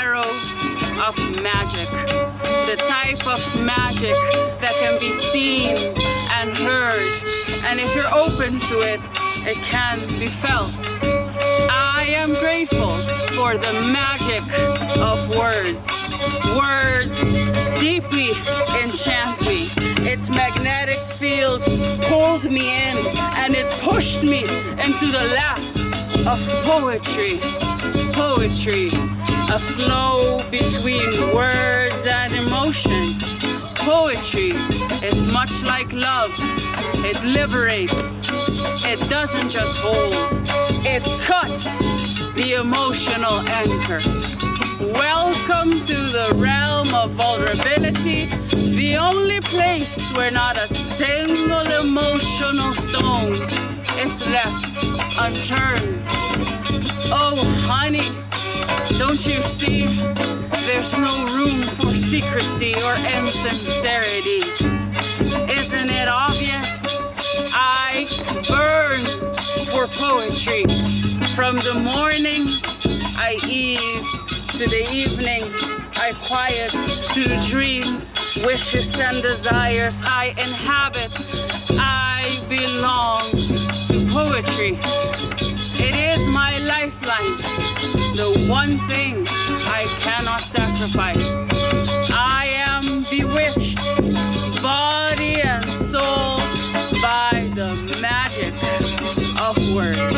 arrow of magic. The type of magic that can be seen and heard. And if you're open to it, it can be felt. I am grateful for the magic of words. Words deeply enchant me. Its magnetic field pulled me in and it pushed me into the lap of poetry. Poetry, a flow between words and emotion. Poetry is much like love. It liberates. It doesn't just hold. It cuts the emotional anchor. Welcome to the realm of vulnerability, the only place where not a single emotional stone is left unturned. Oh, honey, don't you see? There's no room for secrecy or insincerity. Isn't it obvious? I burn for poetry. From the mornings I ease, to the evenings I quiet, to the dreams, wishes and desires I inhabit. I belong to poetry. It is my lifeline, the one thing I cannot sacrifice. I am bewitched, body and soul, by the magic of words.